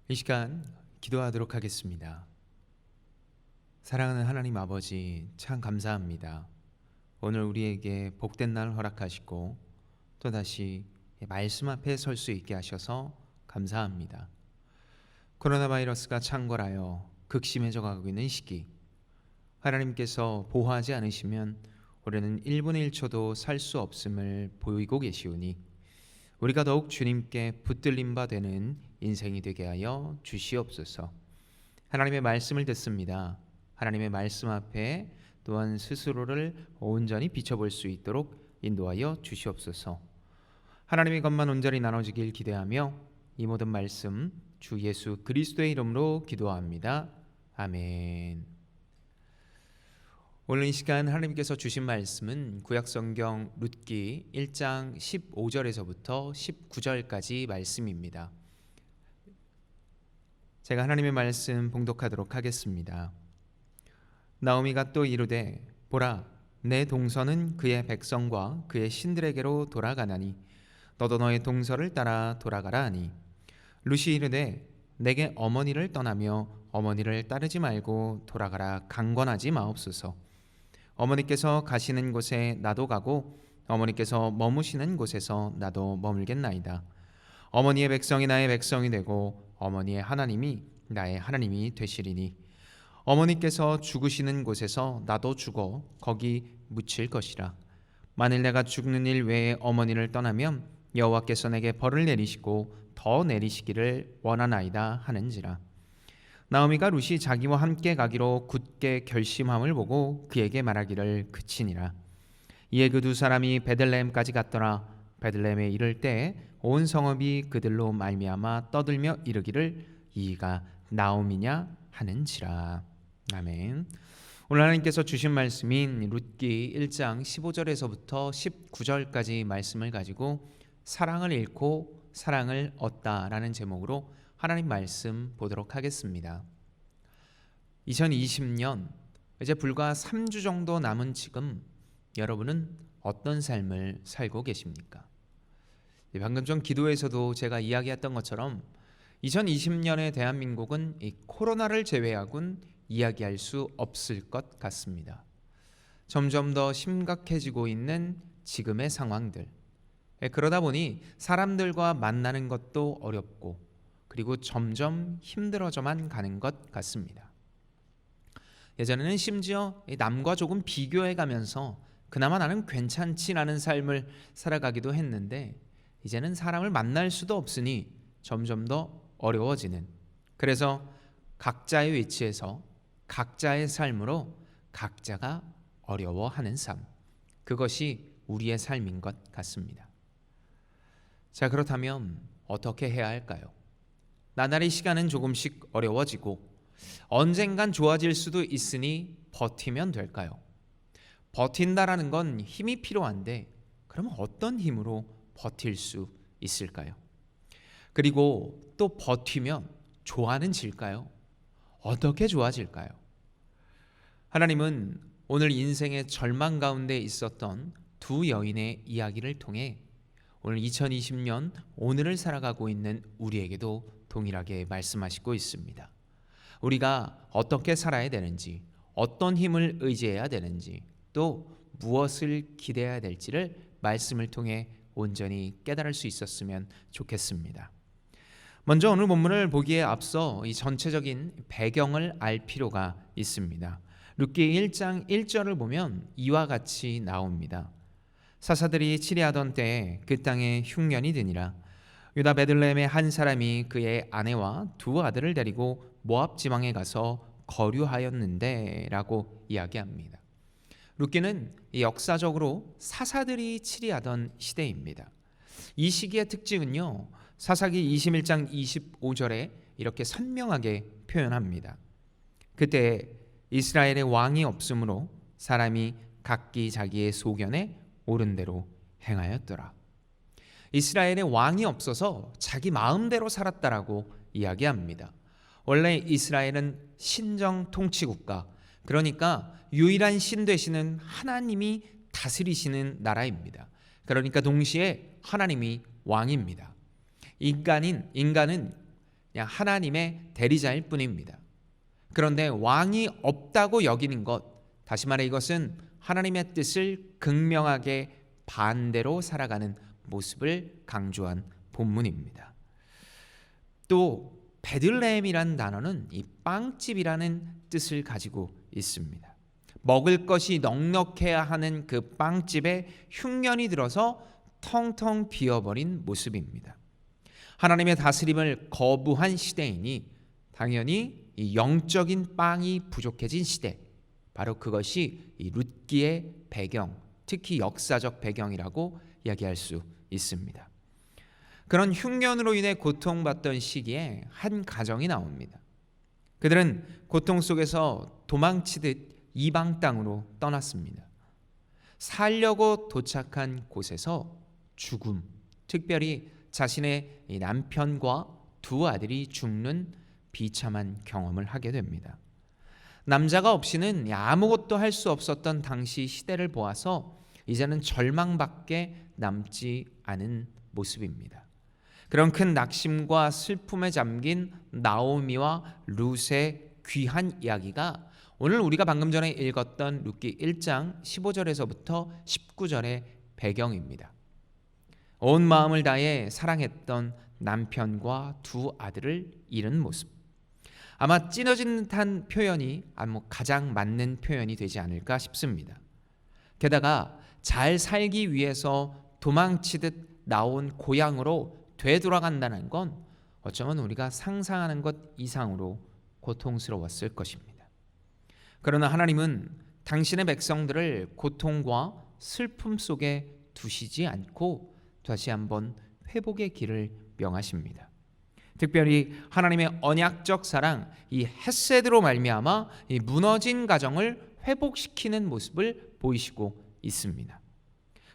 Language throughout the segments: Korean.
이 시간 기도하도록 하겠습니다. 사랑하는 하나님 아버지, 참 감사합니다. 오늘 우리에게 복된 날 허락하시고 또다시 말씀 앞에 설 수 있게 하셔서 감사합니다. 코로나 바이러스가 창궐하여 극심해져 가고 있는 시기, 하나님께서 보호하지 않으시면 우리는 1분 1초도 살 수 없음을 보이고 계시오니 우리가 더욱 주님께 붙들림 바 되는 인생이 되게 하여 주시옵소서. 하나님의 말씀을 듣습니다. 하나님의 말씀 앞에 또한 스스로를 온전히 비춰볼 수 있도록 인도하여 주시옵소서. 하나님의 것만 온전히 나눠지길 기대하며 이 모든 말씀 주 예수 그리스도의 이름으로 기도합니다. 아멘. 오늘 이 시간 하나님께서 주신 말씀은 구약성경 룻기 1장 15절에서부터 19절까지 말씀입니다. 제가 하나님의 말씀 봉독하도록 하겠습니다. 나오미가 또 이르되 보라, 내 동서는 그의 백성과 그의 신들에게로 돌아가나니 너도 너의 동서를 따라 돌아가라 하니 룻이 이르되 내게 어머니를 떠나며 어머니를 따르지 말고 돌아가라 강권하지 마옵소서. 어머니께서 가시는 곳에 나도 가고 어머니께서 머무시는 곳에서 나도 머물겠나이다. 어머니의 백성이 나의 백성이 되고 어머니의 하나님이 나의 하나님이 되시리니 어머니께서 죽으시는 곳에서 나도 죽어 거기 묻힐 것이라. 만일 내가 죽는 일 외에 어머니를 떠나면 여호와께서 내게 벌을 내리시고 더 내리시기를 원하나이다 하는지라. 나오미가 룻이 자기와 함께 가기로 굳게 결심함을 보고 그에게 말하기를 그치니라. 이에 그 두 사람이 베들레헴까지 갔더라. 베들레헴에 이를 때 온 성읍이 그들로 말미암아 떠들며 이르기를 이가 나오미냐 하는지라. 아멘. 오늘 하나님께서 주신 말씀인 룻기 1장 15절에서부터 19절까지 말씀을 가지고 사랑을 잃고 사랑을 얻다라는 제목으로 하나님 말씀 보도록 하겠습니다. 2020년 이제 불과 3주 정도 남은 지금 여러분은 어떤 삶을 살고 계십니까? 방금 전 기도에서도 제가 이야기했던 것처럼 2020년의 대한민국은 이 코로나를 제외하고는 이야기할 수 없을 것 같습니다. 점점 더 심각해지고 있는 지금의 상황들, 그러다 보니 사람들과 만나는 것도 어렵고 그리고 점점 힘들어져만 가는 것 같습니다. 예전에는 심지어 남과 조금 비교해 가면서 그나마 나는 괜찮지라는 삶을 살아가기도 했는데 이제는 사람을 만날 수도 없으니 점점 더 어려워지는, 그래서 각자의 위치에서 각자의 삶으로 각자가 어려워하는 삶, 그것이 우리의 삶인 것 같습니다. 자, 그렇다면 어떻게 해야 할까요? 나날이 시간은 조금씩 어려워지고 언젠간 좋아질 수도 있으니 버티면 될까요? 버틴다라는 건 힘이 필요한데 그러면 어떤 힘으로 버틸 수 있을까요? 그리고 또 버티면 좋아는 질까요? 어떻게 좋아질까요? 하나님은 오늘 인생의 절망 가운데 있었던 두 여인의 이야기를 통해 오늘 2020년 오늘을 살아가고 있는 우리에게도 동일하게 말씀하시고 있습니다. 우리가 어떻게 살아야 되는지, 어떤 힘을 의지해야 되는지, 또 무엇을 기대해야 될지를 말씀을 통해 온전히 깨달을 수 있었으면 좋겠습니다. 먼저 오늘 본문을 보기에 앞서 이 전체적인 배경을 알 필요가 있습니다. 룻기 1장 1절을 보면 이와 같이 나옵니다. 사사들이 치리하던 때에 그 땅에 흉년이 드니라. 유다 베들레헴의 한 사람이 그의 아내와 두 아들을 데리고 모압 지방에 가서 거류하였는데 라고 이야기합니다. 룻기는 역사적으로 사사들이 치리하던 시대입니다. 이 시기의 특징은요, 사사기 21장 25절에 이렇게 선명하게 표현합니다. 그때 이스라엘의 왕이 없으므로 사람이 각기 자기의 소견에 옳은 대로 행하였더라. 이스라엘의 왕이 없어서 자기 마음대로 살았다라고 이야기합니다. 원래 이스라엘은 신정 통치국가, 그러니까 유일한 신 되시는 하나님이 다스리시는 나라입니다. 그러니까 동시에 하나님이 왕입니다. 인간은 그냥 하나님의 대리자일 뿐입니다. 그런데 왕이 없다고 여기는 것, 다시 말해 이것은 하나님의 뜻을 극명하게 반대로 살아가는 모습을 강조한 본문입니다. 또 베들레헴이라는 단어는 이 빵집이라는 뜻을 가지고 있습니다. 먹을 것이 넉넉해야 하는 그 빵집에 흉년이 들어서 텅텅 비어버린 모습입니다. 하나님의 다스림을 거부한 시대이니 당연히 이 영적인 빵이 부족해진 시대, 바로 그것이 이 룻기의 배경, 특히 역사적 배경이라고 이야기할 수 있습니다. 그런 흉년으로 인해 고통받던 시기에 한 가정이 나옵니다. 그들은 고통 속에서 도망치듯 이방 땅으로 떠났습니다. 살려고 도착한 곳에서 죽음, 특별히 자신의 남편과 두 아들이 죽는 비참한 경험을 하게 됩니다. 남자가 없이는 아무것도 할 수 없었던 당시 시대를 보아서 이제는 절망밖에 남지 않은 모습입니다. 그런 큰 낙심과 슬픔에 잠긴 나오미와 룻의 귀한 이야기가 오늘 우리가 방금 전에 읽었던 룻기 1장 15절에서부터 19절의 배경입니다. 온 마음을 다해 사랑했던 남편과 두 아들을 잃은 모습. 아마 찢어진 듯한 표현이 가장 맞는 표현이 되지 않을까 싶습니다. 게다가 잘 살기 위해서 도망치듯 나온 고향으로 되돌아간다는 건 어쩌면 우리가 상상하는 것 이상으로 고통스러웠을 것입니다. 그러나 하나님은 당신의 백성들을 고통과 슬픔 속에 두시지 않고 다시 한번 회복의 길을 명하십니다. 특별히 하나님의 언약적 사랑, 이 헤세드로 말미암아 이 무너진 가정을 회복시키는 모습을 보이시고 있습니다.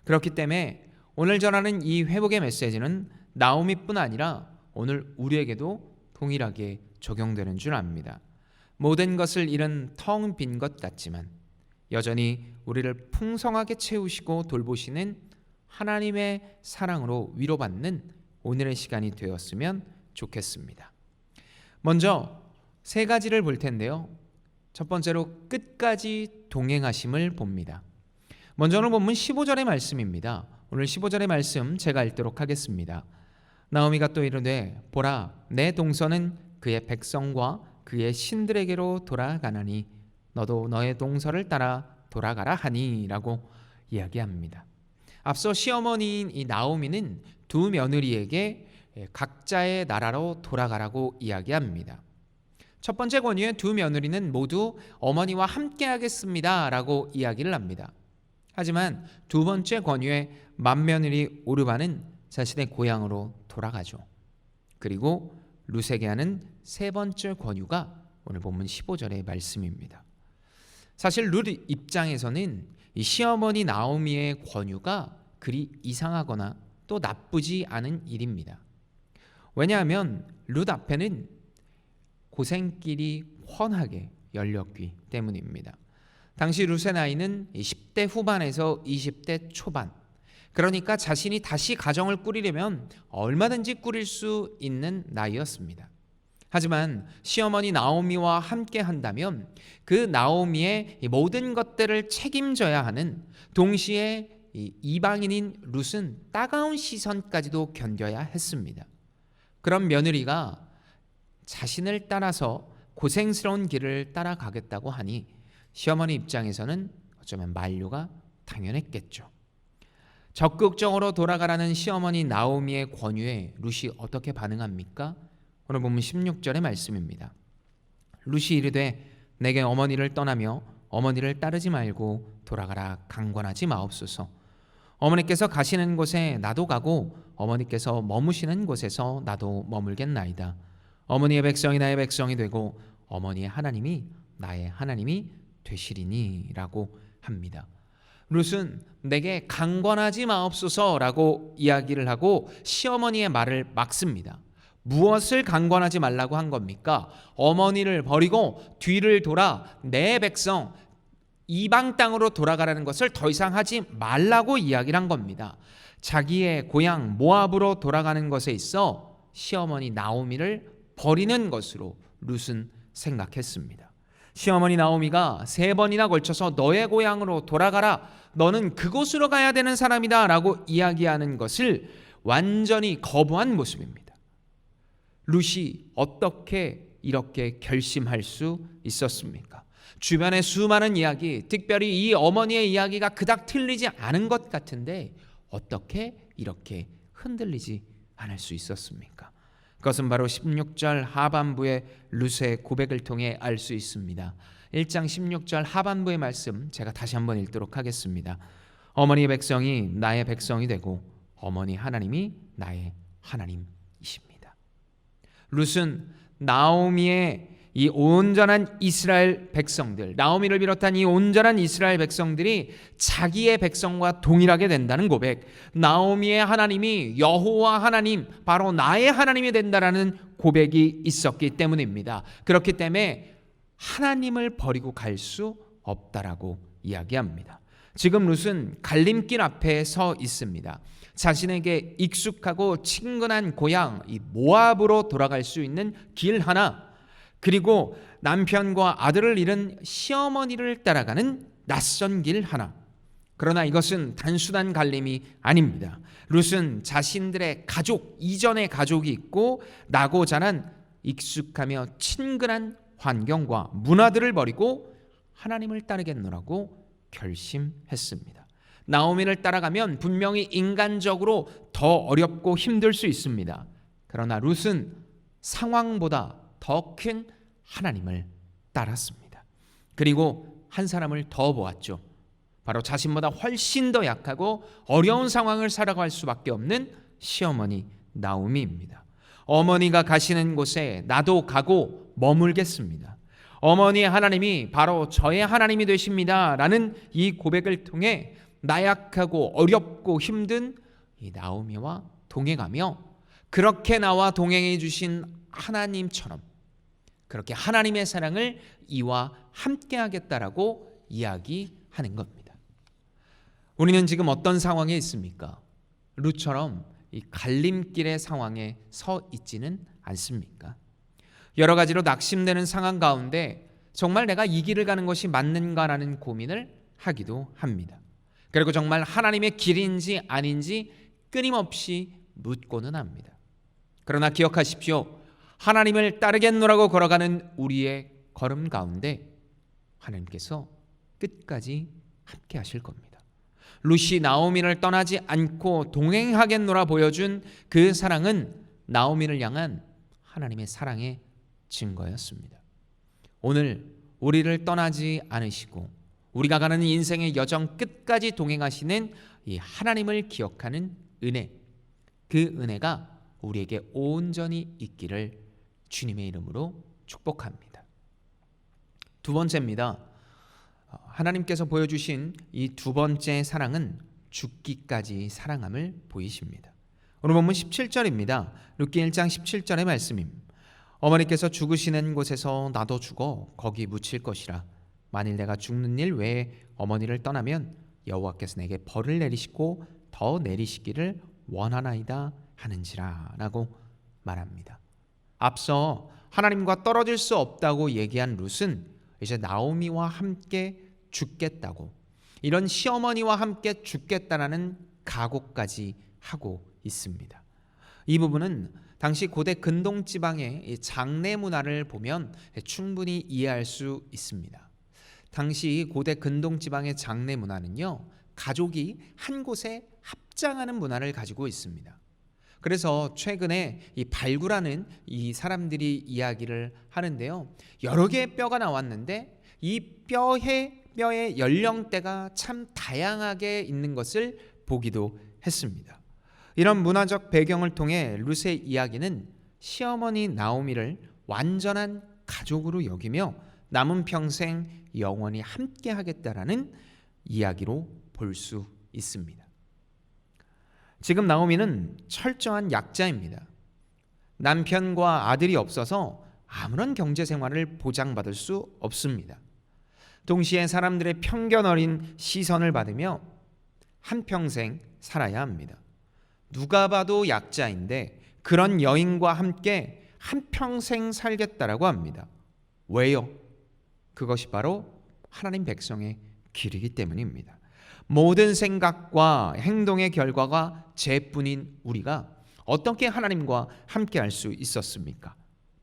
그렇기 때문에 오늘 전하는 이 회복의 메시지는 나오미뿐 아니라 오늘 우리에게도 동일하게 적용되는 줄 압니다. 모든 것을 잃은 텅 빈 것 같지만 여전히 우리를 풍성하게 채우시고 돌보시는 하나님의 사랑으로 위로받는 오늘의 시간이 되었으면 좋겠습니다. 먼저 세 가지를 볼 텐데요. 첫 번째로 끝까지 동행하심을 봅니다. 먼저 오늘 본문 15절의 말씀입니다. 오늘 15절의 말씀 제가 읽도록 하겠습니다. 나오미가 또 이르되 보라 내 동서는 그의 백성과 그의 신들에게로 돌아가나니 너도 너의 동서를 따라 돌아가라 하니 라고 이야기합니다. 앞서 시어머니인 이 나오미는 두 며느리에게 각자의 나라로 돌아가라고 이야기합니다. 첫 번째 권유에 두 며느리는 모두 어머니와 함께 하겠습니다 라고 이야기를 합니다. 하지만 두 번째 권유에 맏며느리 오르바는 자신의 고향으로 돌아가죠. 그리고 룻에게 하는 세 번째 권유가 오늘 본문 15절의 말씀입니다. 사실 룻 입장에서는 이 시어머니 나오미의 권유가 그리 이상하거나 또 나쁘지 않은 일입니다. 왜냐하면 룻 앞에는 고생길이 훤하게 열렸기 때문입니다. 당시 룻의 나이는 10대 후반에서 20대 초반, 그러니까 자신이 다시 가정을 꾸리려면 얼마든지 꾸릴 수 있는 나이였습니다. 하지만 시어머니 나오미와 함께 한다면 그 나오미의 모든 것들을 책임져야 하는, 동시에 이방인인 룻은 따가운 시선까지도 견뎌야 했습니다. 그런 며느리가 자신을 따라서 고생스러운 길을 따라가겠다고 하니 시어머니 입장에서는 어쩌면 만류가 당연했겠죠. 적극적으로 돌아가라는 시어머니 나오미의 권유에 룻이 어떻게 반응합니까? 오늘 본문 16절의 말씀입니다. 룻이 이르되 내게 어머니를 떠나며 어머니를 따르지 말고 돌아가라 강권하지 마옵소서. 어머니께서 가시는 곳에 나도 가고 어머니께서 머무시는 곳에서 나도 머물겠나이다. 어머니의 백성이 나의 백성이 되고 어머니의 하나님이 나의 하나님이 되시리니 라고 합니다. 룻은 내게 강권하지 마옵소서라고 이야기를 하고 시어머니의 말을 막습니다. 무엇을 강권하지 말라고 한 겁니까? 어머니를 버리고 뒤를 돌아 내 백성 이방 땅으로 돌아가라는 것을 더 이상 하지 말라고 이야기를 한 겁니다. 자기의 고향 모압으로 돌아가는 것에 있어 시어머니 나오미를 버리는 것으로 룻은 생각했습니다. 시어머니 나오미가 3번이나 걸쳐서 너의 고향으로 돌아가라, 너는 그곳으로 가야 되는 사람이다 라고 이야기하는 것을 완전히 거부한 모습입니다. 룻이 어떻게 이렇게 결심할 수 있었습니까? 주변의 수많은 이야기, 특별히 이 어머니의 이야기가 그닥 틀리지 않은 것 같은데 어떻게 이렇게 흔들리지 않을 수 있었습니까? 그것은 바로 16절 하반부의 룻의 고백을 통해 알 수 있습니다. 1장 16절 하반부의 말씀 제가 다시 한번 읽도록 하겠습니다. 어머니의 백성이 나의 백성이 되고 어머니 하나님이 나의 하나님이십니다. 룻은 나오미의 이 온전한 이스라엘 백성들, 나오미를 비롯한 이 온전한 이스라엘 백성들이 자기의 백성과 동일하게 된다는 고백, 나오미의 하나님이 여호와 하나님, 바로 나의 하나님이 된다라는 고백이 있었기 때문입니다. 그렇기 때문에 하나님을 버리고 갈 수 없다라고 이야기합니다. 지금 룻은 갈림길 앞에 서 있습니다. 자신에게 익숙하고 친근한 고향 이 모압으로 돌아갈 수 있는 길 하나, 그리고 남편과 아들을 잃은 시어머니를 따라가는 낯선 길 하나. 그러나 이것은 단순한 갈림이 아닙니다. 룻은 자신들의 가족, 이전의 가족이 있고 나고 자란 익숙하며 친근한 환경과 문화들을 버리고 하나님을 따르겠노라고 결심했습니다. 나오미를 따라가면 분명히 인간적으로 더 어렵고 힘들 수 있습니다. 그러나 룻은 상황보다 더 큰 하나님을 따랐습니다. 그리고 한 사람을 더 보았죠. 바로 자신보다 훨씬 더 약하고 어려운 상황을 살아갈 수밖에 없는 시어머니 나오미입니다. 어머니가 가시는 곳에 나도 가고 머물겠습니다. 어머니의 하나님이 바로 저의 하나님이 되십니다 라는 이 고백을 통해 나약하고 어렵고 힘든 이 나오미와 동행하며 그렇게 나와 동행해 주신 하나님처럼 그렇게 하나님의 사랑을 이와 함께 하겠다라고 이야기하는 겁니다. 우리는 지금 어떤 상황에 있습니까? 룻처럼 이 갈림길의 상황에 서 있지는 않습니까? 여러 가지로 낙심되는 상황 가운데 정말 내가 이 길을 가는 것이 맞는가라는 고민을 하기도 합니다. 그리고 정말 하나님의 길인지 아닌지 끊임없이 묻고는 합니다. 그러나 기억하십시오. 하나님을 따르겠노라고 걸어가는 우리의 걸음 가운데 하나님께서 끝까지 함께 하실 겁니다. 룻이 나오미를 떠나지 않고 동행하겠노라 보여준 그 사랑은 나오미를 향한 하나님의 사랑의 증거였습니다. 오늘 우리를 떠나지 않으시고 우리가 가는 인생의 여정 끝까지 동행하시는 이 하나님을 기억하는 은혜, 그 은혜가 우리에게 온전히 있기를 주님의 이름으로 축복합니다. 두 번째입니다. 하나님께서 보여주신 이 두 번째 사랑은 죽기까지 사랑함을 보이십니다. 오늘 본문 17절입니다. 룻기 1장 17절의 말씀입니다. 어머니께서 죽으시는 곳에서 나도 죽어 거기 묻힐 것이라. 만일 내가 죽는 일 외에 어머니를 떠나면 여호와께서 내게 벌을 내리시고 더 내리시기를 원하나이다 하는지라 라고 말합니다. 앞서 하나님과 떨어질 수 없다고 얘기한 룻은 이제 나오미와 함께 죽겠다고, 이런 시어머니와 함께 죽겠다라는 각오까지 하고 있습니다. 이 부분은 당시 고대 근동 지방의 장례 문화를 보면 충분히 이해할 수 있습니다. 당시 고대 근동 지방의 장례 문화는요, 가족이 한 곳에 합장하는 문화를 가지고 있습니다. 그래서 최근에 이 발굴하는 이 사람들이 이야기를 하는데요, 여러 개의 뼈가 나왔는데 이 뼈의 연령대가 참 다양하게 있는 것을 보기도 했습니다. 이런 문화적 배경을 통해 룻의 이야기는 시어머니 나오미를 완전한 가족으로 여기며 남은 평생 영원히 함께 하겠다라는 이야기로 볼 수 있습니다. 지금 나오미는 철저한 약자입니다. 남편과 아들이 없어서 아무런 경제 생활을 보장받을 수 없습니다. 동시에 사람들의 편견 어린 시선을 받으며 한평생 살아야 합니다. 누가 봐도 약자인데 그런 여인과 함께 한평생 살겠다라고 합니다. 왜요? 그것이 바로 하나님 백성의 길이기 때문입니다. 모든 생각과 행동의 결과가 죄뿐인 우리가 어떻게 하나님과 함께 할 수 있었습니까?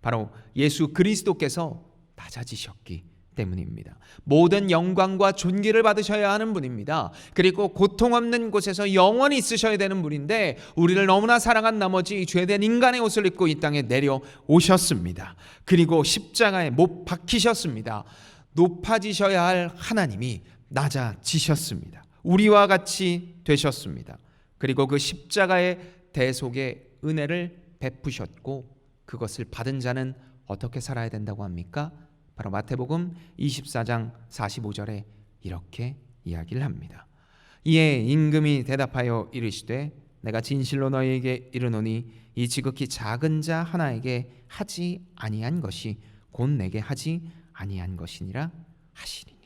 바로 예수 그리스도께서 낮아지셨기 때문입니다. 모든 영광과 존귀를 받으셔야 하는 분입니다. 그리고 고통 없는 곳에서 영원히 있으셔야 되는 분인데 우리를 너무나 사랑한 나머지 죄된 인간의 옷을 입고 이 땅에 내려오셨습니다. 그리고 십자가에 못 박히셨습니다. 높아지셔야 할 하나님이 낮아지셨습니다. 우리와 같이 되셨습니다. 그리고 그 십자가의 대속의 은혜를 베푸셨고 그것을 받은 자는 어떻게 살아야 된다고 합니까? 바로 마태복음 24장 45절에 이렇게 이야기를 합니다. 이에 임금이 대답하여 이르시되 내가 진실로 너희에게 이르노니 이 지극히 작은 자 하나에게 하지 아니한 것이 곧 내게 하지 아니한 것이니라 하시리니.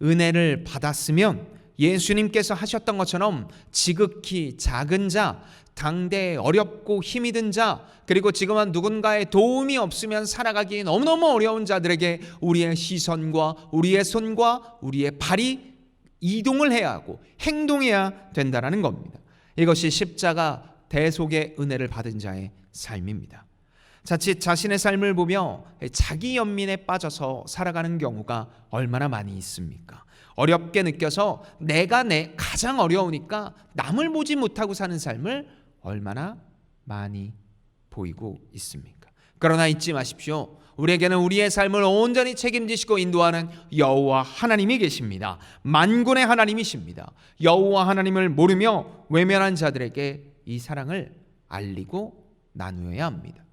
은혜를 받았으면 예수님께서 하셨던 것처럼 지극히 작은 자, 당대 어렵고 힘이 든 자, 그리고 지금은 누군가의 도움이 없으면 살아가기 너무너무 어려운 자들에게 우리의 시선과 우리의 손과 우리의 발이 이동을 해야 하고 행동해야 된다는 겁니다. 이것이 십자가 대속의 은혜를 받은 자의 삶입니다. 자칫 자신의 삶을 보며 자기 연민에 빠져서 살아가는 경우가 얼마나 많이 있습니까? 어렵게 느껴서 내가 가장 어려우니까 남을 보지 못하고 사는 삶을 얼마나 많이 보이고 있습니까? 그러나 잊지 마십시오. 우리에게는 우리의 삶을 온전히 책임지시고 인도하는 여호와 하나님이 계십니다. 만군의 하나님이십니다. 여호와 하나님을 모르며 외면한 자들에게 이 사랑을 알리고 나누어야 합니다.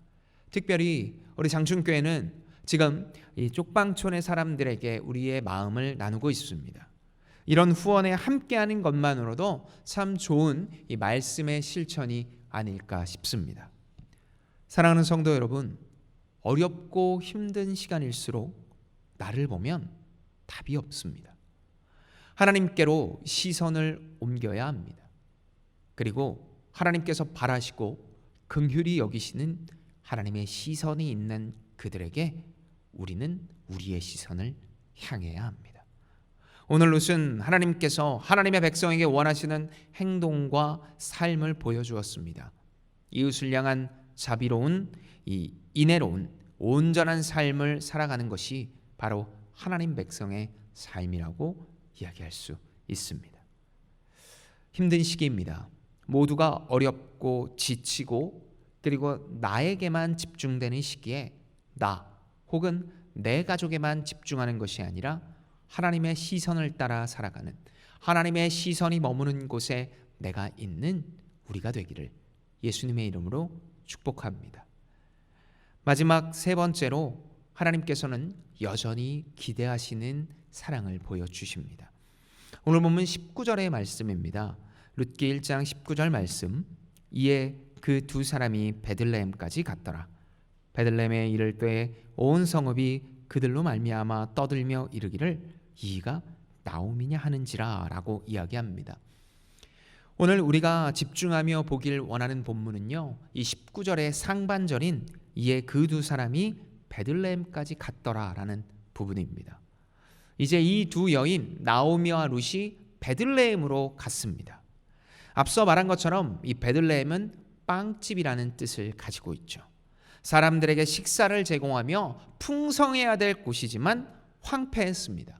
특별히 우리 장충교회는 지금 이 쪽방촌의 사람들에게 우리의 마음을 나누고 있습니다. 이런 후원에 함께하는 것만으로도 참 좋은 이 말씀의 실천이 아닐까 싶습니다. 사랑하는 성도 여러분, 어렵고 힘든 시간일수록 나를 보면 답이 없습니다. 하나님께로 시선을 옮겨야 합니다. 그리고 하나님께서 바라시고 긍휼히 여기시는 하나님의 시선이 있는 그들에게 우리는 우리의 시선을 향해야 합니다. 오늘 룻은 하나님께서 하나님의 백성에게 원하시는 행동과 삶을 보여주었습니다. 이웃을 향한 자비로운, 인애로운, 온전한 삶을 살아가는 것이 바로 하나님 백성의 삶이라고 이야기할 수 있습니다. 힘든 시기입니다. 모두가 어렵고 지치고 그리고 나에게만 집중되는 시기에 나 혹은 내 가족에만 집중하는 것이 아니라 하나님의 시선을 따라 살아가는, 하나님의 시선이 머무는 곳에 내가 있는 우리가 되기를 예수님의 이름으로 축복합니다. 마지막 세 번째로 하나님께서는 여전히 기대하시는 사랑을 보여주십니다. 오늘 본문 19절의 말씀입니다. 룻기 1장 19절 말씀. 이에 그 두 사람이 베들레헴까지 갔더라. 베들레헴에 이를 때에 온 성읍이 그들로 말미암아 떠들며 이르기를 이가 나옴이냐 하는지라 라고 이야기합니다. 오늘 우리가 집중하며 보길 원하는 본문은요, 이 19절의 상반절인 이에 그 두 사람이 베들레헴까지 갔더라 라는 부분입니다. 이제 이 두 여인 나오미와 룻이 베들레헴으로 갔습니다. 앞서 말한 것처럼 이 베들레헴은 빵집이라는 뜻을 가지고 있죠. 사람들에게 식사를 제공하며 풍성해야 될 곳이지만 황폐했습니다.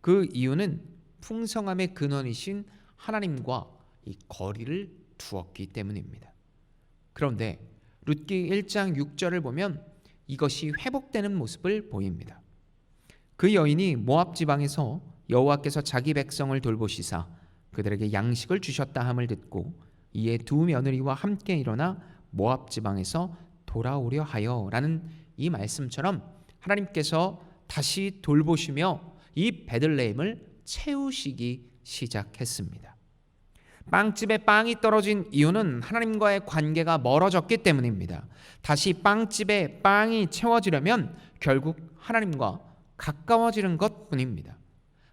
그 이유는 풍성함의 근원이신 하나님과 이 거리를 두었기 때문입니다. 그런데 룻기 1장 6절을 보면 이것이 회복되는 모습을 보입니다. 그 여인이 모압 지방에서 여호와께서 자기 백성을 돌보시사 그들에게 양식을 주셨다 함을 듣고 이에 두 며느리와 함께 일어나 모압 지방에서 돌아오려 하여 라는 이 말씀처럼 하나님께서 다시 돌보시며 이 베들레헴을 채우시기 시작했습니다. 빵집에 빵이 떨어진 이유는 하나님과의 관계가 멀어졌기 때문입니다. 다시 빵집에 빵이 채워지려면 결국 하나님과 가까워지는 것뿐입니다.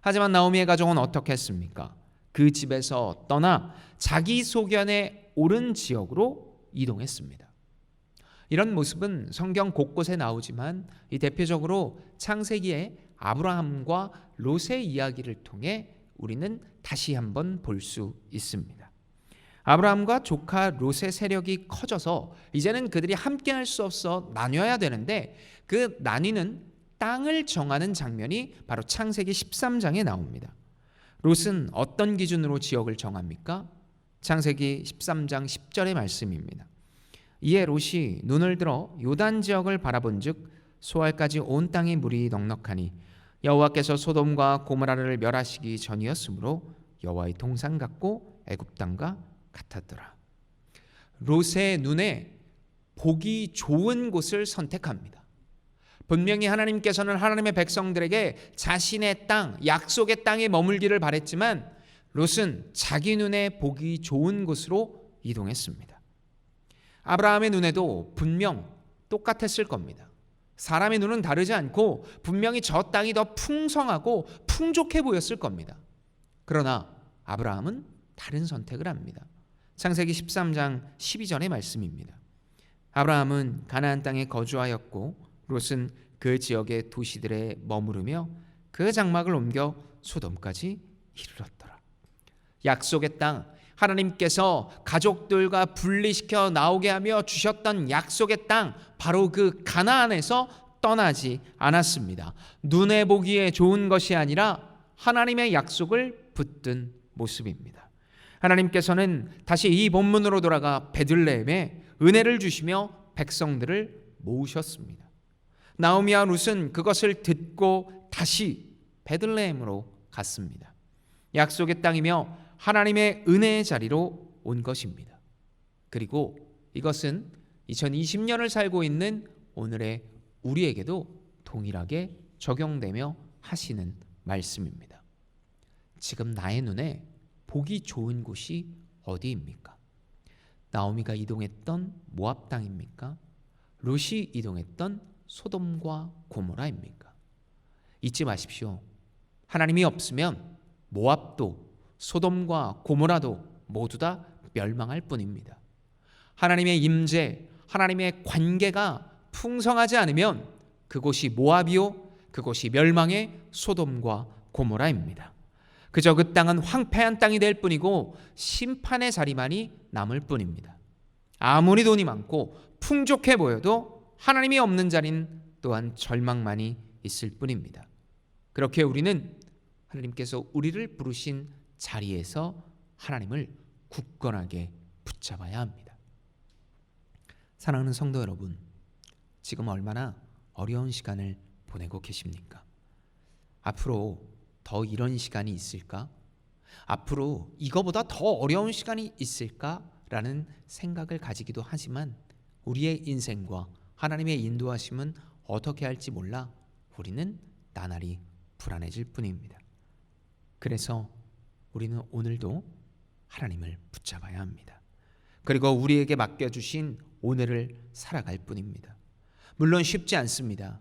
하지만 나오미의 가족은 어떻게 했습니까? 그 집에서 떠나 자기 소견에 옳은 지역으로 이동했습니다. 이런 모습은 성경 곳곳에 나오지만 이 대표적으로 창세기의 아브라함과 롯의 이야기를 통해 우리는 다시 한번 볼 수 있습니다. 아브라함과 조카 롯의 세력이 커져서 이제는 그들이 함께할 수 없어 나뉘어야 되는데 그 나뉘는 땅을 정하는 장면이 바로 창세기 13장에 나옵니다. 롯은 어떤 기준으로 지역을 정합니까? 창세기 13장 10절의 말씀입니다. 이에 롯이 눈을 들어 요단 지역을 바라본즉 소알까지 온 땅에 물이 넉넉하니 여호와께서 소돔과 고모라를 멸하시기 전이었으므로 여호와의 동산 같고 애굽 땅과 같았더라. 롯의 눈에 보기 좋은 곳을 선택합니다. 분명히 하나님께서는 하나님의 백성들에게 자신의 땅, 약속의 땅에 머물기를 바랬지만 롯은 자기 눈에 보기 좋은 곳으로 이동했습니다. 아브라함의 눈에도 분명 똑같았을 겁니다. 사람의 눈은 다르지 않고 분명히 저 땅이 더 풍성하고 풍족해 보였을 겁니다. 그러나 아브라함은 다른 선택을 합니다. 창세기 13장 12절의 말씀입니다. 아브라함은 가나안 땅에 거주하였고 롯은 그 지역의 도시들에 머무르며 그 장막을 옮겨 소돔까지 이르렀더라. 약속의 땅, 하나님께서 가족들과 분리시켜 나오게 하며 주셨던 약속의 땅, 바로 그 가나안에서 떠나지 않았습니다. 눈에 보기에 좋은 것이 아니라 하나님의 약속을 붙든 모습입니다. 하나님께서는 다시 이 본문으로 돌아가 베들레헴에 은혜를 주시며 백성들을 모으셨습니다. 나오미와 룻은 그것을 듣고 다시 베들레헴으로 갔습니다. 약속의 땅이며 하나님의 은혜의 자리로 온 것입니다. 그리고 이것은 2020년을 살고 있는 오늘의 우리에게도 동일하게 적용되며 하시는 말씀입니다. 지금 나의 눈에 보기 좋은 곳이 어디입니까? 나오미가 이동했던 모압 땅입니까? 롯이 이동했던 소돔과 고모라입니까? 잊지 마십시오. 하나님이 없으면 모압도 소돔과 고모라도 모두 다 멸망할 뿐입니다. 하나님의 임재, 하나님의 관계가 풍성하지 않으면 그곳이 모압이요, 그곳이 멸망의 소돔과 고모라입니다. 그저 그 땅은 황폐한 땅이 될 뿐이고 심판의 자리만이 남을 뿐입니다. 아무리 돈이 많고 풍족해 보여도 하나님이 없는 자리는 또한 절망만이 있을 뿐입니다. 그렇게 우리는 하나님께서 우리를 부르신 자리에서 하나님을 굳건하게 붙잡아야 합니다. 사랑하는 성도 여러분, 지금 얼마나 어려운 시간을 보내고 계십니까? 앞으로 더 이런 시간이 있을까? 앞으로 이거보다 더 어려운 시간이 있을까라는 생각을 가지기도 하지만 우리의 인생과 하나님의 인도하심은 어떻게 할지 몰라 우리는 나날이 불안해질 뿐입니다. 그래서 우리는 오늘도 하나님을 붙잡아야 합니다. 그리고 우리에게 맡겨주신 오늘을 살아갈 뿐입니다. 물론 쉽지 않습니다.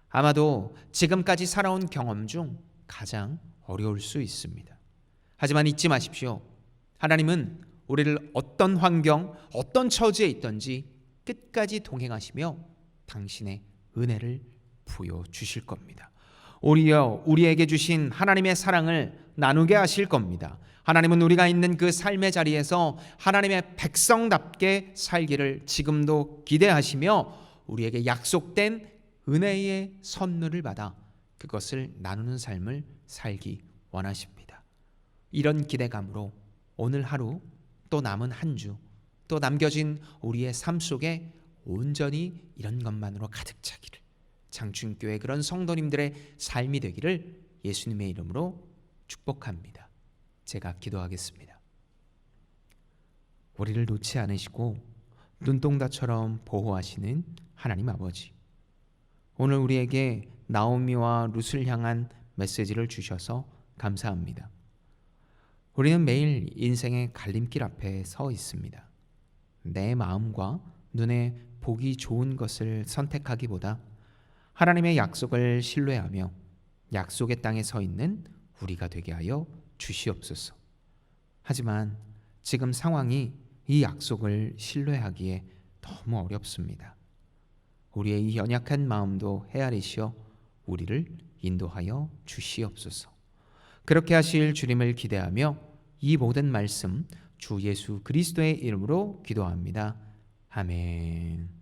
아마도 지금까지 살아온 경험 중 가장 어려울 수 있습니다. 하지만 잊지 마십시오. 하나님은 우리를 어떤 환경, 어떤 처지에 있든지 끝까지 동행하시며 당신의 은혜를 부여주실 겁니다. 오히려 우리에게 주신 하나님의 사랑을 나누게 하실 겁니다. 하나님은 우리가 있는 그 삶의 자리에서 하나님의 백성답게 살기를 지금도 기대하시며 우리에게 약속된 은혜의 선물을 받아 그것을 나누는 삶을 살기 원하십니다. 이런 기대감으로 오늘 하루, 또 남은 한 주, 또 남겨진 우리의 삶 속에 온전히 이런 것만으로 가득 차기를, 장충교회 그런 성도님들의 삶이 되기를 예수님의 이름으로 축복합니다. 제가 기도하겠습니다. 우리를 놓지 않으시고 눈동자처럼 보호하시는 하나님 아버지, 오늘 우리에게 나오미와 룻을 향한 메시지를 주셔서 감사합니다. 우리는 매일 인생의 갈림길 앞에 서 있습니다. 내 마음과 눈에 보기 좋은 것을 선택하기보다 하나님의 약속을 신뢰하며 약속의 땅에 서 있는 우리가 되게 하여 주시옵소서. 하지만 지금 상황이 이 약속을 신뢰하기에 너무 어렵습니다. 우리의 이 연약한 마음도 헤아리시어 우리를 인도하여 주시옵소서. 그렇게 하실 주님을 기대하며 이 모든 말씀 주 예수 그리스도의 이름으로 기도합니다. 아멘.